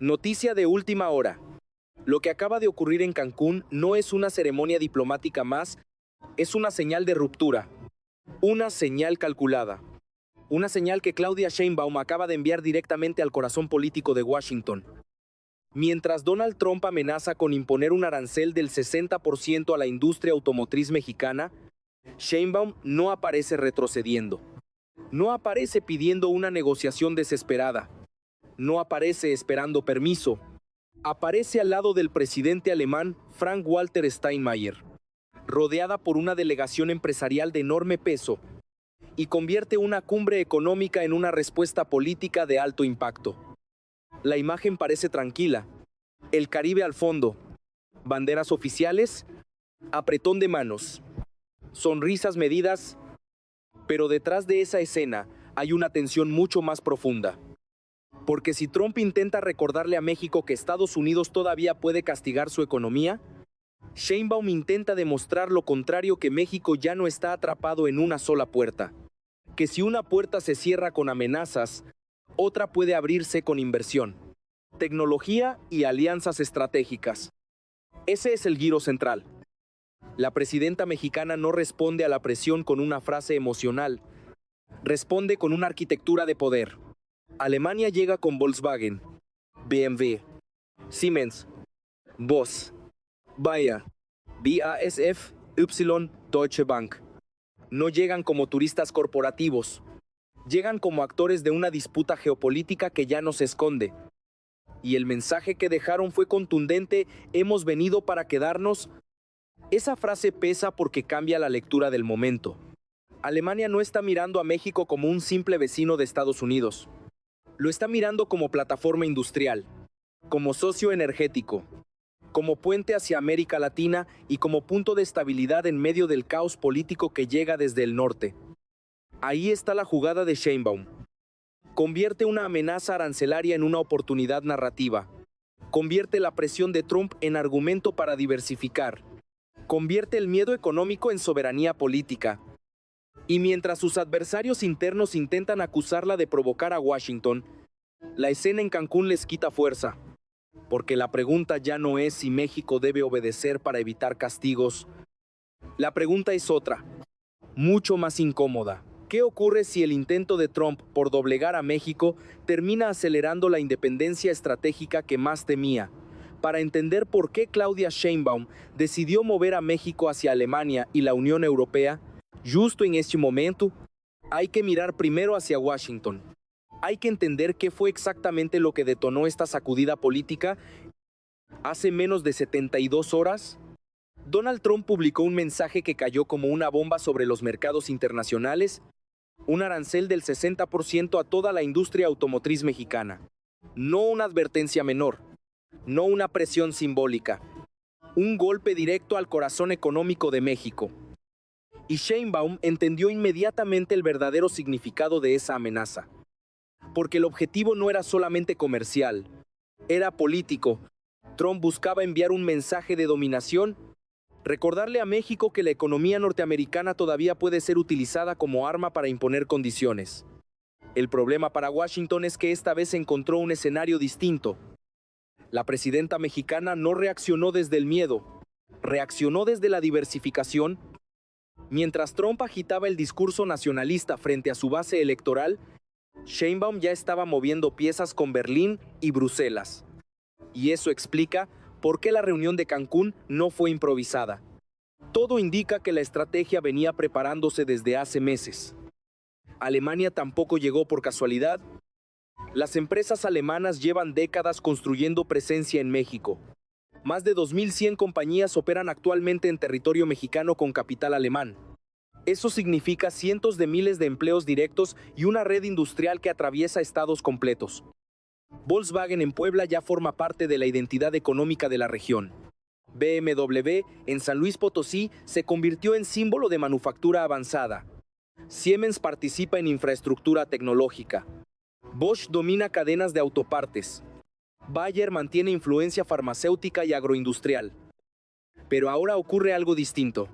Noticia de última hora. Lo que acaba de ocurrir en Cancún no es una ceremonia diplomática más, es una señal de ruptura. Una señal calculada. Una señal que Claudia Sheinbaum acaba de enviar directamente al corazón político de Washington. Mientras Donald Trump amenaza con imponer un arancel del 60% a la industria automotriz mexicana, Sheinbaum no aparece retrocediendo. No aparece pidiendo una negociación desesperada. No aparece esperando permiso. Aparece al lado del presidente alemán Frank-Walter Steinmeier, rodeada por una delegación empresarial de enorme peso, y convierte una cumbre económica en una respuesta política de alto impacto. La imagen parece tranquila, el Caribe al fondo, banderas oficiales, apretón de manos, sonrisas medidas, pero detrás de esa escena hay una tensión mucho más profunda. Porque si Trump intenta recordarle a México que Estados Unidos todavía puede castigar su economía, Sheinbaum intenta demostrar lo contrario, que México ya no está atrapado en una sola puerta. Que si una puerta se cierra con amenazas, otra puede abrirse con inversión, tecnología y alianzas estratégicas. Ese es el giro central. La presidenta mexicana no responde a la presión con una frase emocional, responde con una arquitectura de poder. Alemania llega con Volkswagen, BMW, Siemens, Bosch, Bayer, BASF, Deutsche Bank. No llegan como turistas corporativos, llegan como actores de una disputa geopolítica que ya no se esconde. Y el mensaje que dejaron fue contundente: hemos venido para quedarnos. Esa frase pesa porque cambia la lectura del momento. Alemania no está mirando a México como un simple vecino de Estados Unidos. Lo está mirando como plataforma industrial, como socio energético, como puente hacia América Latina y como punto de estabilidad en medio del caos político que llega desde el norte. Ahí está la jugada de Sheinbaum. Convierte una amenaza arancelaria en una oportunidad narrativa. Convierte la presión de Trump en argumento para diversificar. Convierte el miedo económico en soberanía política. Y mientras sus adversarios internos intentan acusarla de provocar a Washington, la escena en Cancún les quita fuerza. Porque la pregunta ya no es si México debe obedecer para evitar castigos. La pregunta es otra, mucho más incómoda. ¿Qué ocurre si el intento de Trump por doblegar a México termina acelerando la independencia estratégica que más temía? Para entender por qué Claudia Sheinbaum decidió mover a México hacia Alemania y la Unión Europea, justo en este momento, hay que mirar primero hacia Washington. Hay que entender qué fue exactamente lo que detonó esta sacudida política. Hace menos de 72 horas, Donald Trump publicó un mensaje que cayó como una bomba sobre los mercados internacionales: un arancel del 60% a toda la industria automotriz mexicana. No una advertencia menor, no una presión simbólica, un golpe directo al corazón económico de México. Y Sheinbaum entendió inmediatamente el verdadero significado de esa amenaza. Porque el objetivo no era solamente comercial, era político. Trump buscaba enviar un mensaje de dominación, recordarle a México que la economía norteamericana todavía puede ser utilizada como arma para imponer condiciones. El problema para Washington es que esta vez encontró un escenario distinto. La presidenta mexicana no reaccionó desde el miedo, reaccionó desde la diversificación. Mientras Trump agitaba el discurso nacionalista frente a su base electoral, Sheinbaum ya estaba moviendo piezas con Berlín y Bruselas. Y eso explica por qué la reunión de Cancún no fue improvisada. Todo indica que la estrategia venía preparándose desde hace meses. Alemania tampoco llegó por casualidad. Las empresas alemanas llevan décadas construyendo presencia en México. Más de 2.100 compañías operan actualmente en territorio mexicano con capital alemán. Eso significa cientos de miles de empleos directos y una red industrial que atraviesa estados completos. Volkswagen en Puebla ya forma parte de la identidad económica de la región. BMW en San Luis Potosí se convirtió en símbolo de manufactura avanzada. Siemens participa en infraestructura tecnológica. Bosch domina cadenas de autopartes. Bayer mantiene influencia farmacéutica y agroindustrial. Pero ahora ocurre algo distinto.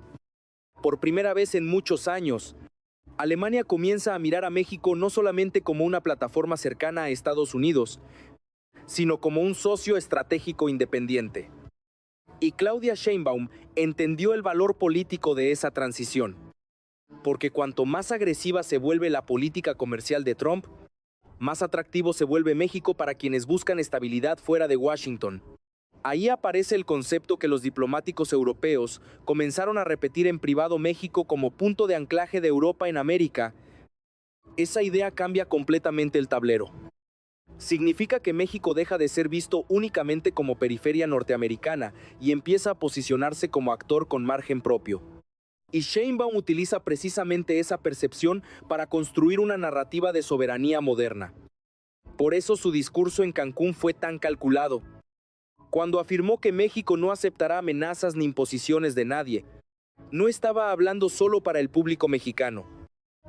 Por primera vez en muchos años, Alemania comienza a mirar a México no solamente como una plataforma cercana a Estados Unidos, sino como un socio estratégico independiente. Y Claudia Sheinbaum entendió el valor político de esa transición, porque cuanto más agresiva se vuelve la política comercial de Trump, más atractivo se vuelve México para quienes buscan estabilidad fuera de Washington. Ahí aparece el concepto que los diplomáticos europeos comenzaron a repetir en privado: México como punto de anclaje de Europa en América. Esa idea cambia completamente el tablero. Significa que México deja de ser visto únicamente como periferia norteamericana y empieza a posicionarse como actor con margen propio. Y Sheinbaum utiliza precisamente esa percepción para construir una narrativa de soberanía moderna. Por eso su discurso en Cancún fue tan calculado. Cuando afirmó que México no aceptará amenazas ni imposiciones de nadie, no estaba hablando solo para el público mexicano.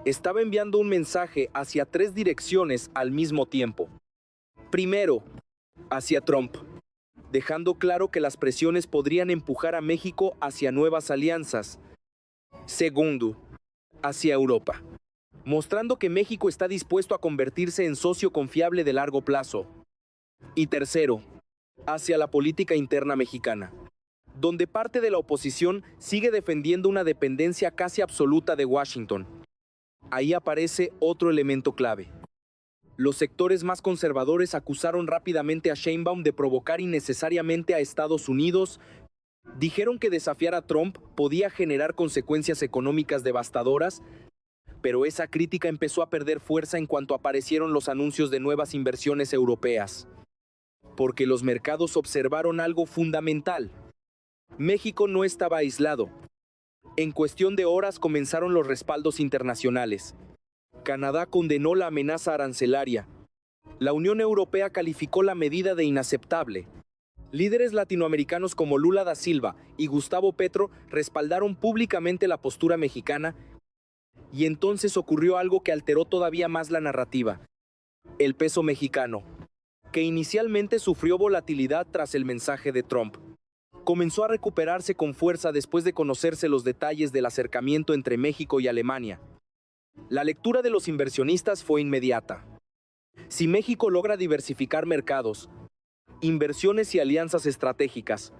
Estaba enviando un mensaje hacia tres direcciones al mismo tiempo. Primero, hacia Trump, dejando claro que las presiones podrían empujar a México hacia nuevas alianzas. Segundo, hacia Europa, mostrando que México está dispuesto a convertirse en socio confiable de largo plazo. Y tercero, hacia la política interna mexicana, donde parte de la oposición sigue defendiendo una dependencia casi absoluta de Washington. Ahí aparece otro elemento clave. Los sectores más conservadores acusaron rápidamente a Sheinbaum de provocar innecesariamente a Estados Unidos. Dijeron que desafiar a Trump podía generar consecuencias económicas devastadoras, pero esa crítica empezó a perder fuerza en cuanto aparecieron los anuncios de nuevas inversiones europeas. Porque los mercados observaron algo fundamental. México no estaba aislado. En cuestión de horas comenzaron los respaldos internacionales. Canadá condenó la amenaza arancelaria. La Unión Europea calificó la medida de inaceptable. Líderes latinoamericanos como Lula da Silva y Gustavo Petro respaldaron públicamente la postura mexicana, y entonces ocurrió algo que alteró todavía más la narrativa. El peso mexicano, que inicialmente sufrió volatilidad tras el mensaje de Trump, comenzó a recuperarse con fuerza después de conocerse los detalles del acercamiento entre México y Alemania. La lectura de los inversionistas fue inmediata. Si México logra diversificar mercados, inversiones y alianzas estratégicas,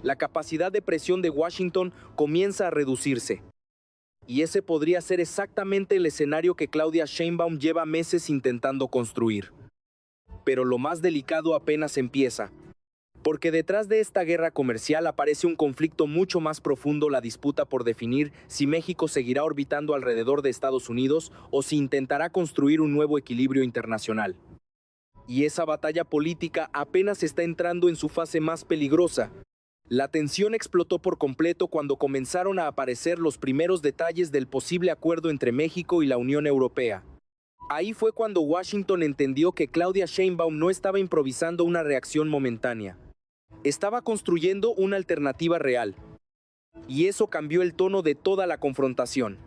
la capacidad de presión de Washington comienza a reducirse. Y ese podría ser exactamente el escenario que Claudia Sheinbaum lleva meses intentando construir. Pero lo más delicado apenas empieza, porque detrás de esta guerra comercial aparece un conflicto mucho más profundo: la disputa por definir si México seguirá orbitando alrededor de Estados Unidos o si intentará construir un nuevo equilibrio internacional. Y esa batalla política apenas está entrando en su fase más peligrosa. La tensión explotó por completo cuando comenzaron a aparecer los primeros detalles del posible acuerdo entre México y la Unión Europea. Ahí fue cuando Washington entendió que Claudia Sheinbaum no estaba improvisando una reacción momentánea. Estaba construyendo una alternativa real. Y eso cambió el tono de toda la confrontación.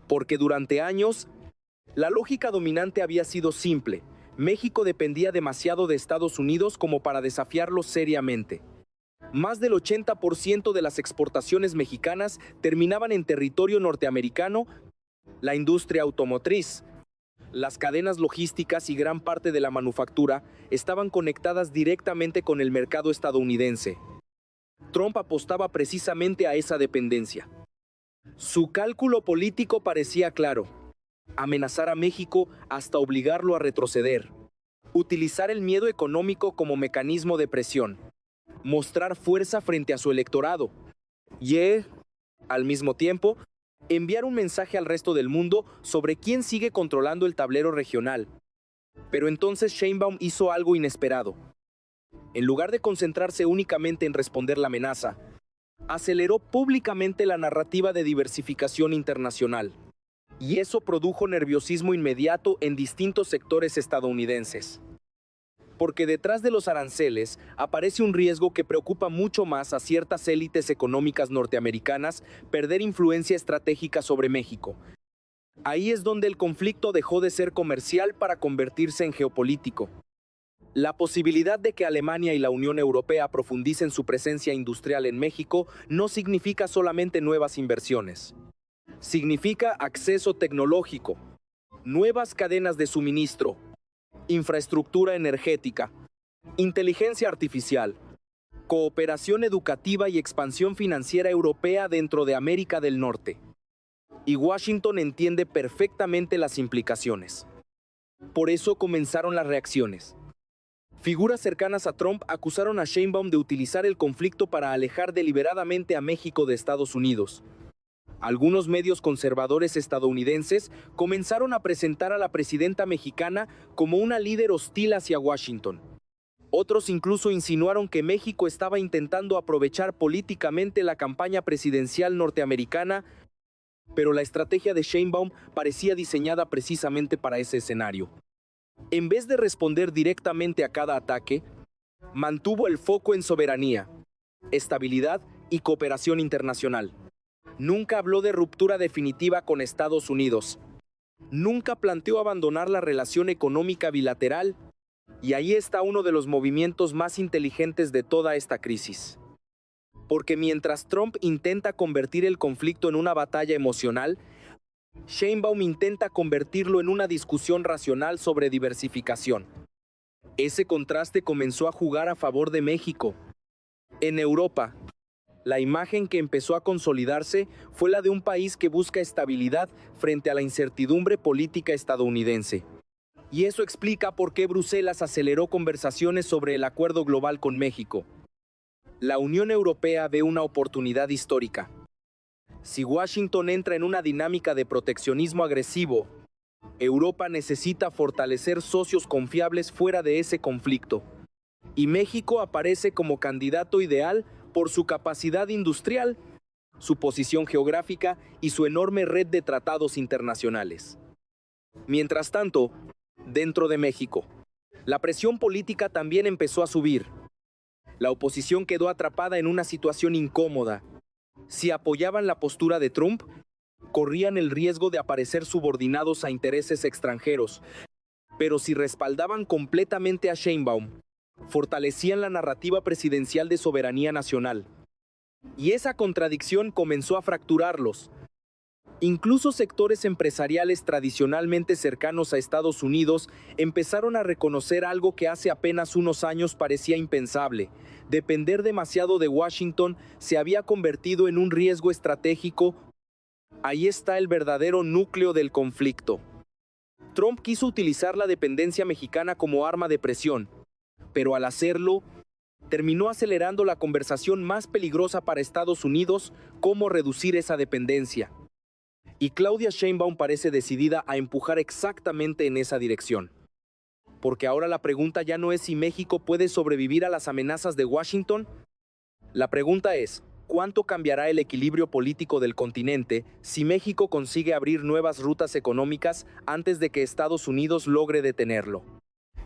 Porque durante años, la lógica dominante había sido simple: México dependía demasiado de Estados Unidos como para desafiarlo seriamente. Más del 80% de las exportaciones mexicanas terminaban en territorio norteamericano. La industria automotriz, las cadenas logísticas y gran parte de la manufactura estaban conectadas directamente con el mercado estadounidense. Trump apostaba precisamente a esa dependencia. Su cálculo político parecía claro: amenazar a México hasta obligarlo a retroceder, utilizar el miedo económico como mecanismo de presión, mostrar fuerza frente a su electorado y, al mismo tiempo, enviar un mensaje al resto del mundo sobre quién sigue controlando el tablero regional. Pero entonces Sheinbaum hizo algo inesperado. En lugar de concentrarse únicamente en responder la amenaza, aceleró públicamente la narrativa de diversificación internacional. Y eso produjo nerviosismo inmediato en distintos sectores estadounidenses. Porque detrás de los aranceles aparece un riesgo que preocupa mucho más a ciertas élites económicas norteamericanas: perder influencia estratégica sobre México. Ahí es donde el conflicto dejó de ser comercial para convertirse en geopolítico. La posibilidad de que Alemania y la Unión Europea profundicen su presencia industrial en México no significa solamente nuevas inversiones. Significa acceso tecnológico, nuevas cadenas de suministro, infraestructura energética, Inteligencia artificial, cooperación educativa y expansión financiera europea dentro de América del Norte. Y Washington entiende perfectamente las implicaciones. Por eso comenzaron las reacciones. Figuras cercanas a Trump acusaron a Sheinbaum de utilizar el conflicto para alejar deliberadamente a México de Estados Unidos. Algunos medios conservadores estadounidenses comenzaron a presentar a la presidenta mexicana como una líder hostil hacia Washington. Otros incluso insinuaron que México estaba intentando aprovechar políticamente la campaña presidencial norteamericana, pero la estrategia de Sheinbaum parecía diseñada precisamente para ese escenario. En vez de responder directamente a cada ataque, mantuvo el foco en soberanía, estabilidad y cooperación internacional. Nunca habló de ruptura definitiva con Estados Unidos. Nunca planteó abandonar la relación económica bilateral. Y ahí está uno de los movimientos más inteligentes de toda esta crisis. Porque mientras Trump intenta convertir el conflicto en una batalla emocional, Sheinbaum intenta convertirlo en una discusión racional sobre diversificación. Ese contraste comenzó a jugar a favor de México. En Europa, la imagen que empezó a consolidarse fue la de un país que busca estabilidad frente a la incertidumbre política estadounidense. Y eso explica por qué Bruselas aceleró conversaciones sobre el acuerdo global con México. La Unión Europea ve una oportunidad histórica. Si Washington entra en una dinámica de proteccionismo agresivo, Europa necesita fortalecer socios confiables fuera de ese conflicto. Y México aparece como candidato ideal por su capacidad industrial, su posición geográfica y su enorme red de tratados internacionales. Mientras tanto, dentro de México, la presión política también empezó a subir. La oposición quedó atrapada en una situación incómoda. Si apoyaban la postura de Trump, corrían el riesgo de aparecer subordinados a intereses extranjeros. Pero si respaldaban completamente a Sheinbaum, fortalecían la narrativa presidencial de soberanía nacional. Y esa contradicción comenzó a fracturarlos. Incluso sectores empresariales tradicionalmente cercanos a Estados Unidos empezaron a reconocer algo que hace apenas unos años parecía impensable. Depender demasiado de Washington se había convertido en un riesgo estratégico. Ahí está el verdadero núcleo del conflicto. Trump quiso utilizar la dependencia mexicana como arma de presión, pero al hacerlo, terminó acelerando la conversación más peligrosa para Estados Unidos: cómo reducir esa dependencia. Y Claudia Sheinbaum parece decidida a empujar exactamente en esa dirección. Porque ahora la pregunta ya no es si México puede sobrevivir a las amenazas de Washington. La pregunta es, ¿cuánto cambiará el equilibrio político del continente si México consigue abrir nuevas rutas económicas antes de que Estados Unidos logre detenerlo?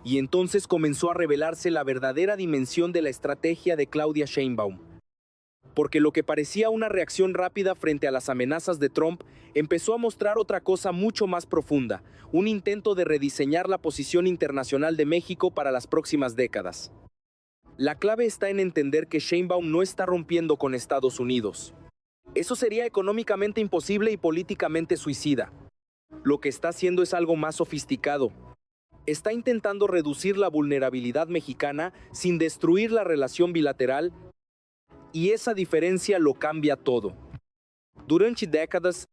Y entonces comenzó a revelarse la verdadera dimensión de la estrategia de Claudia Sheinbaum. Porque lo que parecía una reacción rápida frente a las amenazas de Trump empezó a mostrar otra cosa mucho más profunda: un intento de rediseñar la posición internacional de México para las próximas décadas. La clave está en entender que Sheinbaum no está rompiendo con Estados Unidos. Eso sería económicamente imposible y políticamente suicida. Lo que está haciendo es algo más sofisticado. Está intentando reducir la vulnerabilidad mexicana sin destruir la relación bilateral. Y esa diferencia lo cambia todo. Durante décadas,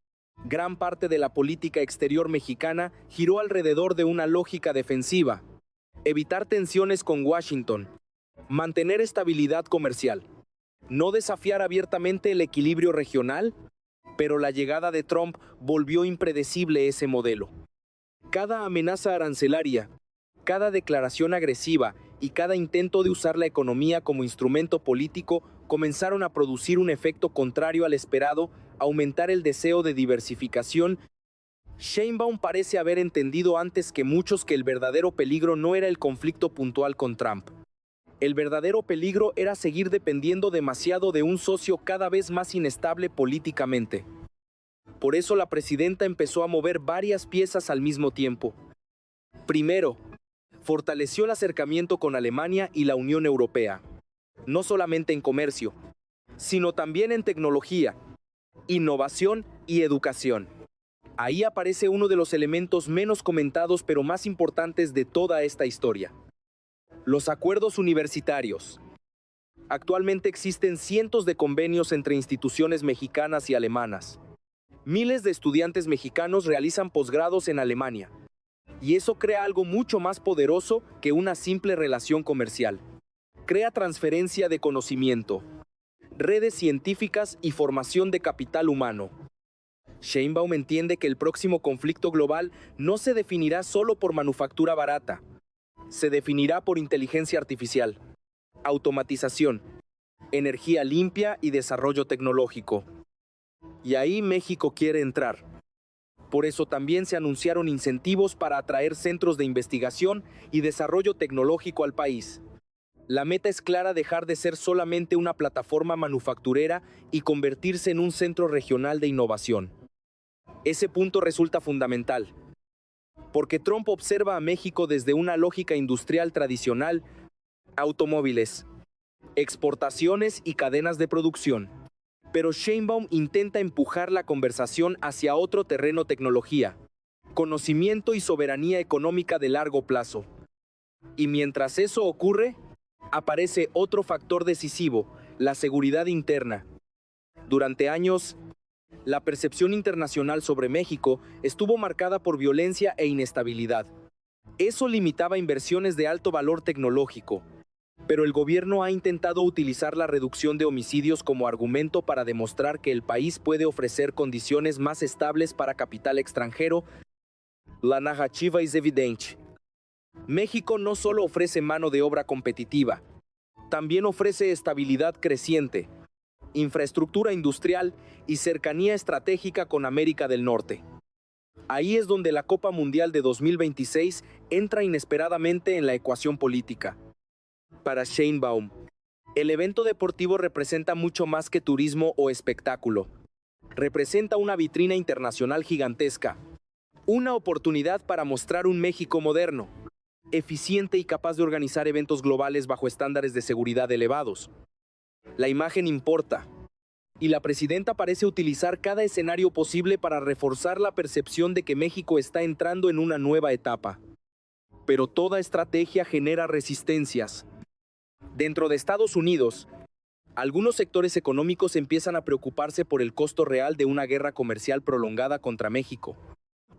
gran parte de la política exterior mexicana giró alrededor de una lógica defensiva: evitar tensiones con Washington, mantener estabilidad comercial, no desafiar abiertamente el equilibrio regional. Pero la llegada de Trump volvió impredecible ese modelo. Cada amenaza arancelaria, cada declaración agresiva y cada intento de usar la economía como instrumento político comenzaron a producir un efecto contrario al esperado: aumentar el deseo de diversificación. Sheinbaum parece haber entendido antes que muchos que el verdadero peligro no era el conflicto puntual con Trump. El verdadero peligro era seguir dependiendo demasiado de un socio cada vez más inestable políticamente. Por eso la presidenta empezó a mover varias piezas al mismo tiempo. Primero, fortaleció el acercamiento con Alemania y la Unión Europea. No solamente en comercio, sino también en tecnología, innovación y educación. Ahí aparece uno de los elementos menos comentados pero más importantes de toda esta historia: Los acuerdos universitarios. Actualmente existen cientos de convenios entre instituciones mexicanas y alemanas. Miles de estudiantes mexicanos realizan posgrados en Alemania. Y eso crea algo mucho más poderoso que una simple relación comercial. Crea transferencia de conocimiento, redes científicas y formación de capital humano. Sheinbaum entiende que el próximo conflicto global no se definirá solo por manufactura barata. Se definirá por inteligencia artificial, automatización, energía limpia y desarrollo tecnológico. Y ahí México quiere entrar. Por eso también se anunciaron incentivos para atraer centros de investigación y desarrollo tecnológico al país. La meta es clara: dejar de ser solamente una plataforma manufacturera y convertirse en un centro regional de innovación. Ese punto resulta fundamental, porque Trump observa a México desde una lógica industrial tradicional: automóviles, exportaciones y cadenas de producción. Pero Sheinbaum intenta empujar la conversación hacia otro terreno: tecnología, conocimiento y soberanía económica de largo plazo. Y mientras eso ocurre, aparece otro factor decisivo: la seguridad interna. Durante años, la percepción internacional sobre México estuvo marcada por violencia e inestabilidad. Eso limitaba inversiones de alto valor tecnológico. Pero el gobierno ha intentado utilizar la reducción de homicidios como argumento para demostrar que el país puede ofrecer condiciones más estables para capital extranjero. La narrativa es evidente. México no solo ofrece mano de obra competitiva, también ofrece estabilidad creciente, infraestructura industrial y cercanía estratégica con América del Norte. Ahí es donde la Copa Mundial de 2026 entra inesperadamente en la ecuación política. Para Sheinbaum, el evento deportivo representa mucho más que turismo o espectáculo. Representa una vitrina internacional gigantesca, una oportunidad para mostrar un México moderno, eficiente y capaz de organizar eventos globales bajo estándares de seguridad elevados. La imagen importa, y la presidenta parece utilizar cada escenario posible para reforzar la percepción de que México está entrando en una nueva etapa. Pero toda estrategia genera resistencias. Dentro de Estados Unidos, algunos sectores económicos empiezan a preocuparse por el costo real de una guerra comercial prolongada contra México,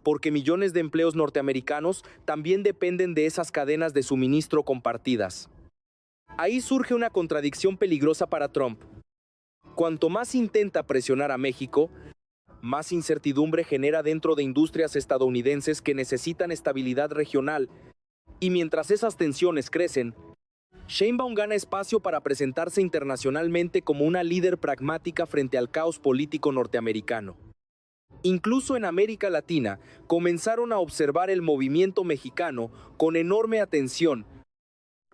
porque millones de empleos norteamericanos también dependen de esas cadenas de suministro compartidas. Ahí surge una contradicción peligrosa para Trump. Cuanto más intenta presionar a México, más incertidumbre genera dentro de industrias estadounidenses que necesitan estabilidad regional. Y mientras esas tensiones crecen, Sheinbaum gana espacio para presentarse internacionalmente como una líder pragmática frente al caos político norteamericano. Incluso en América Latina, comenzaron a observar el movimiento mexicano con enorme atención.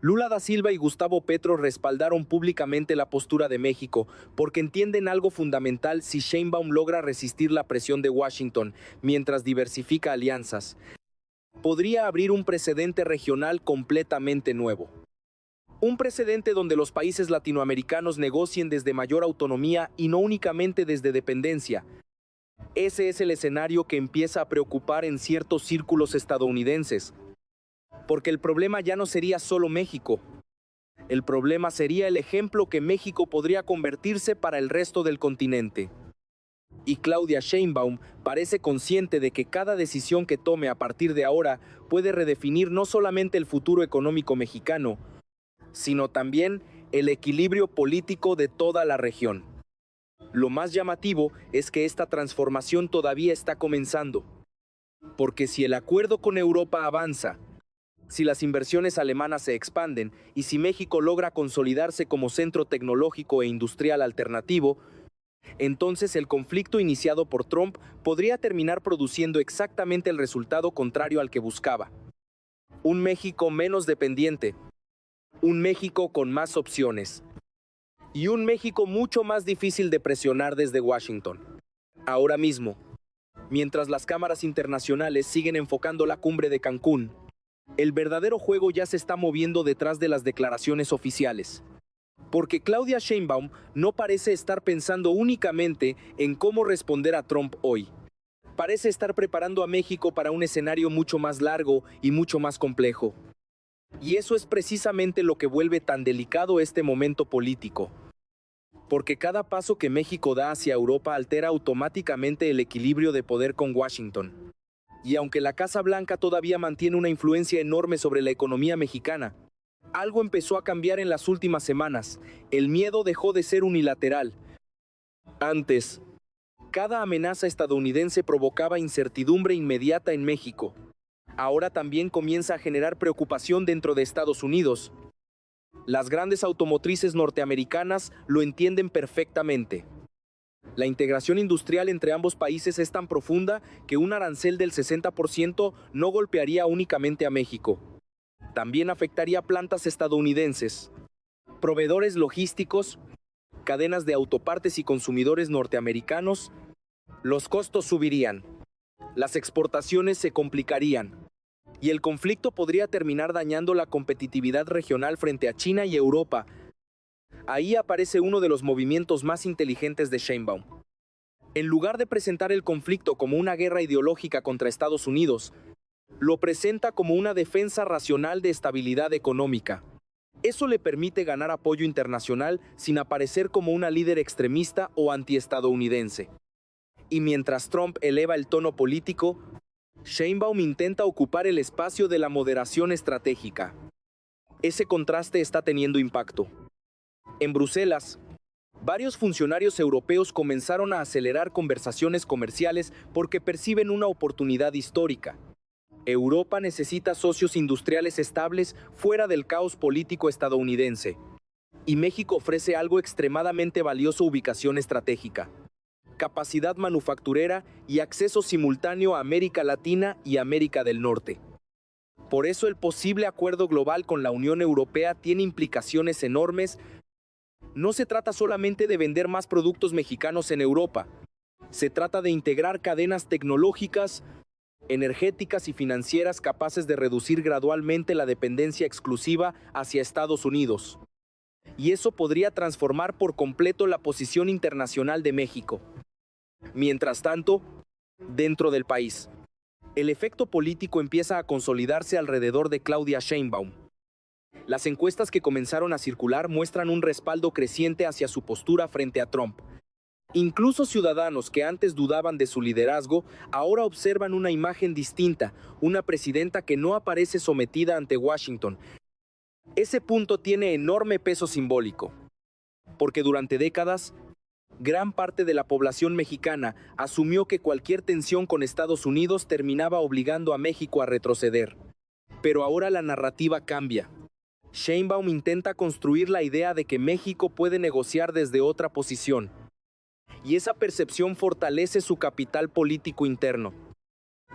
Lula da Silva y Gustavo Petro respaldaron públicamente la postura de México porque entienden algo fundamental: si Sheinbaum logra resistir la presión de Washington mientras diversifica alianzas, podría abrir un precedente regional completamente nuevo. Un precedente donde los países latinoamericanos negocien desde mayor autonomía y no únicamente desde dependencia. Ese es el escenario que empieza a preocupar en ciertos círculos estadounidenses. Porque el problema ya no sería solo México. El problema sería el ejemplo que México podría convertirse para el resto del continente. Y Claudia Sheinbaum parece consciente de que cada decisión que tome a partir de ahora puede redefinir no solamente el futuro económico mexicano, sino también el equilibrio político de toda la región. Lo más llamativo es que esta transformación todavía está comenzando. Porque si el acuerdo con Europa avanza, si las inversiones alemanas se expanden y si México logra consolidarse como centro tecnológico e industrial alternativo, entonces el conflicto iniciado por Trump podría terminar produciendo exactamente el resultado contrario al que buscaba. Un México menos dependiente, un México con más opciones y un México mucho más difícil de presionar desde Washington. Ahora mismo, mientras las cámaras internacionales siguen enfocando la cumbre de Cancún, el verdadero juego ya se está moviendo detrás de las declaraciones oficiales. Porque Claudia Sheinbaum no parece estar pensando únicamente en cómo responder a Trump hoy. Parece estar preparando a México para un escenario mucho más largo y mucho más complejo. Y eso es precisamente lo que vuelve tan delicado este momento político. Porque cada paso que México da hacia Europa altera automáticamente el equilibrio de poder con Washington. Y aunque la Casa Blanca todavía mantiene una influencia enorme sobre la economía mexicana, algo empezó a cambiar en las últimas semanas. El miedo dejó de ser unilateral. Antes, cada amenaza estadounidense provocaba incertidumbre inmediata en México. Ahora también comienza a generar preocupación dentro de Estados Unidos. Las grandes automotrices norteamericanas lo entienden perfectamente. La integración industrial entre ambos países es tan profunda que un arancel del 60% no golpearía únicamente a México. También afectaría plantas estadounidenses, proveedores logísticos, cadenas de autopartes y consumidores norteamericanos. Los costos subirían, las exportaciones se complicarían, y el conflicto podría terminar dañando la competitividad regional frente a China y Europa. Ahí aparece uno de los movimientos más inteligentes de Sheinbaum. En lugar de presentar el conflicto como una guerra ideológica contra Estados Unidos, lo presenta como una defensa racional de estabilidad económica. Eso le permite ganar apoyo internacional sin aparecer como una líder extremista o antiestadounidense. Y mientras Trump eleva el tono político, Sheinbaum intenta ocupar el espacio de la moderación estratégica. Ese contraste está teniendo impacto. En Bruselas, varios funcionarios europeos comenzaron a acelerar conversaciones comerciales porque perciben una oportunidad histórica. Europa necesita socios industriales estables fuera del caos político estadounidense. Y México ofrece algo extremadamente valioso: ubicación estratégica, capacidad manufacturera y acceso simultáneo a América Latina y América del Norte. Por eso el posible acuerdo global con la Unión Europea tiene implicaciones enormes. No se trata solamente de vender más productos mexicanos en Europa. Se trata de integrar cadenas tecnológicas, energéticas y financieras capaces de reducir gradualmente la dependencia exclusiva hacia Estados Unidos. Y eso podría transformar por completo la posición internacional de México. Mientras tanto, dentro del país, el efecto político empieza a consolidarse alrededor de Claudia Sheinbaum. Las encuestas que comenzaron a circular muestran un respaldo creciente hacia su postura frente a Trump. Incluso ciudadanos que antes dudaban de su liderazgo, ahora observan una imagen distinta, una presidenta que no aparece sometida ante Washington. Ese punto tiene enorme peso simbólico, porque durante décadas, gran parte de la población mexicana asumió que cualquier tensión con Estados Unidos terminaba obligando a México a retroceder. Pero ahora la narrativa cambia. Sheinbaum intenta construir la idea de que México puede negociar desde otra posición. Y esa percepción fortalece su capital político interno.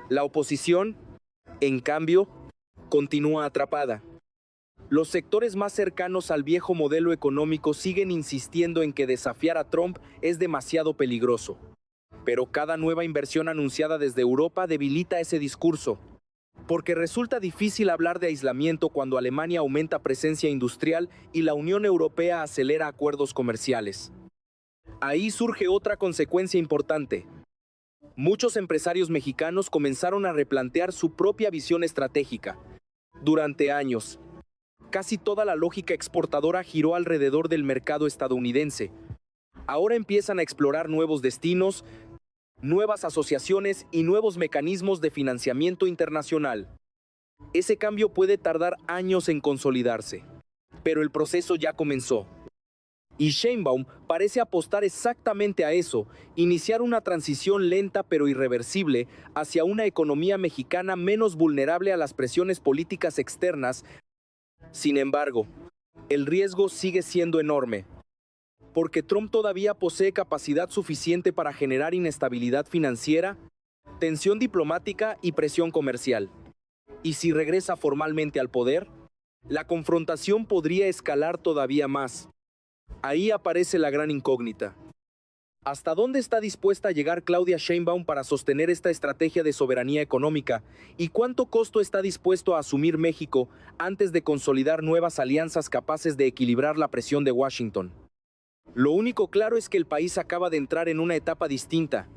La oposición, en cambio, continúa atrapada. Los sectores más cercanos al viejo modelo económico siguen insistiendo en que desafiar a Trump es demasiado peligroso. Pero cada nueva inversión anunciada desde Europa debilita ese discurso, porque resulta difícil hablar de aislamiento cuando Alemania aumenta presencia industrial y la Unión Europea acelera acuerdos comerciales. Ahí surge otra consecuencia importante. Muchos empresarios mexicanos comenzaron a replantear su propia visión estratégica. Durante años, casi toda la lógica exportadora giró alrededor del mercado estadounidense. Ahora empiezan a explorar nuevos destinos, nuevas asociaciones y nuevos mecanismos de financiamiento internacional. Ese cambio puede tardar años en consolidarse, pero el proceso ya comenzó. Y Sheinbaum parece apostar exactamente a eso: iniciar una transición lenta pero irreversible hacia una economía mexicana menos vulnerable a las presiones políticas externas. Sin embargo, el riesgo sigue siendo enorme, porque Trump todavía posee capacidad suficiente para generar inestabilidad financiera, tensión diplomática y presión comercial. Y si regresa formalmente al poder, la confrontación podría escalar todavía más. Ahí aparece la gran incógnita. ¿Hasta dónde está dispuesta a llegar Claudia Sheinbaum para sostener esta estrategia de soberanía económica? ¿Y cuánto costo está dispuesto a asumir México antes de consolidar nuevas alianzas capaces de equilibrar la presión de Washington? Lo único claro es que el país acaba de entrar en una etapa distinta.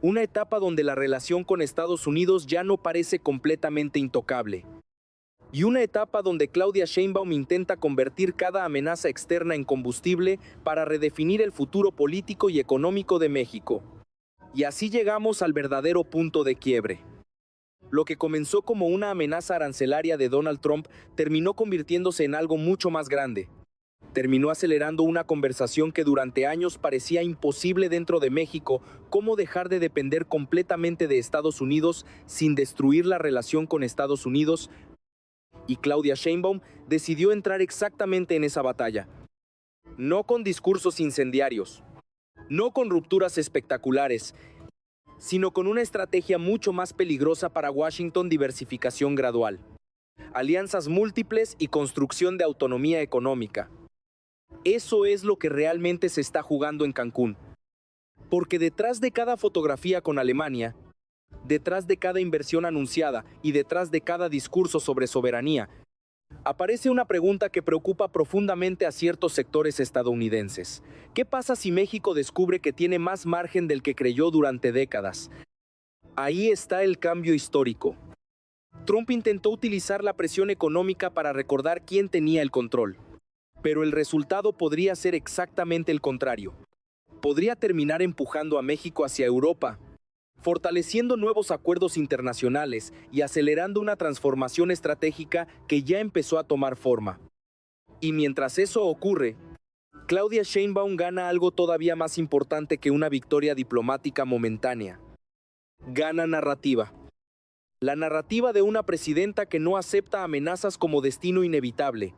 Una etapa donde la relación con Estados Unidos ya no parece completamente intocable. y una etapa donde Claudia Sheinbaum intenta convertir cada amenaza externa en combustible para redefinir el futuro político y económico de México. Y así llegamos al verdadero punto de quiebre. Lo que comenzó como una amenaza arancelaria de Donald Trump terminó convirtiéndose en algo mucho más grande. Terminó acelerando una conversación que durante años parecía imposible dentro de México: cómo dejar de depender completamente de Estados Unidos sin destruir la relación con Estados Unidos. Y Claudia Sheinbaum decidió entrar exactamente en esa batalla. No con discursos incendiarios, no con rupturas espectaculares, sino con una estrategia mucho más peligrosa para Washington: diversificación gradual, alianzas múltiples y construcción de autonomía económica. Eso es lo que realmente se está jugando en Cancún. Porque detrás de cada fotografía con Alemania, detrás de cada inversión anunciada y detrás de cada discurso sobre soberanía, aparece una pregunta que preocupa profundamente a ciertos sectores estadounidenses. ¿Qué pasa si México descubre que tiene más margen del que creyó durante décadas? Ahí está el cambio histórico. Trump intentó utilizar la presión económica para recordar quién tenía el control. Pero el resultado podría ser exactamente el contrario. Podría terminar empujando a México hacia Europa, fortaleciendo nuevos acuerdos internacionales y acelerando una transformación estratégica que ya empezó a tomar forma. Y mientras eso ocurre, Claudia Sheinbaum gana algo todavía más importante que una victoria diplomática momentánea. Gana narrativa. La narrativa de una presidenta que no acepta amenazas como destino inevitable.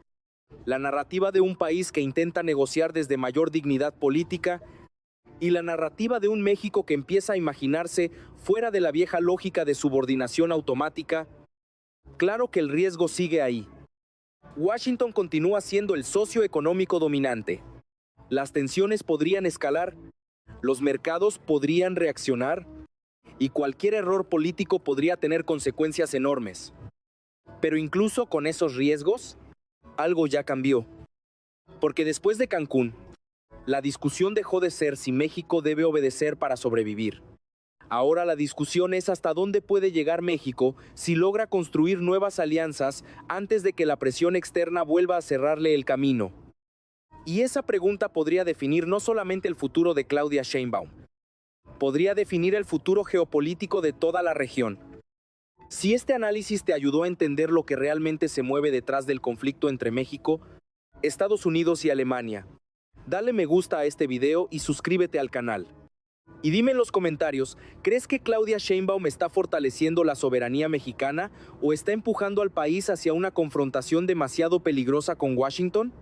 La narrativa de un país que intenta negociar desde mayor dignidad política, y la narrativa de un México que empieza a imaginarse fuera de la vieja lógica de subordinación automática. Claro que el riesgo sigue ahí. Washington continúa siendo el socio económico dominante. Las tensiones podrían escalar, los mercados podrían reaccionar, y cualquier error político podría tener consecuencias enormes. Pero incluso con esos riesgos, algo ya cambió. Porque después de Cancún, la discusión dejó de ser si México debe obedecer para sobrevivir. Ahora la discusión es hasta dónde puede llegar México si logra construir nuevas alianzas antes de que la presión externa vuelva a cerrarle el camino. Y esa pregunta podría definir no solamente el futuro de Claudia Sheinbaum, podría definir el futuro geopolítico de toda la región. Si este análisis te ayudó a entender lo que realmente se mueve detrás del conflicto entre México, Estados Unidos y Alemania, dale me gusta a este video y suscríbete al canal. Y dime en los comentarios, ¿crees que Claudia Sheinbaum está fortaleciendo la soberanía mexicana o está empujando al país hacia una confrontación demasiado peligrosa con Washington?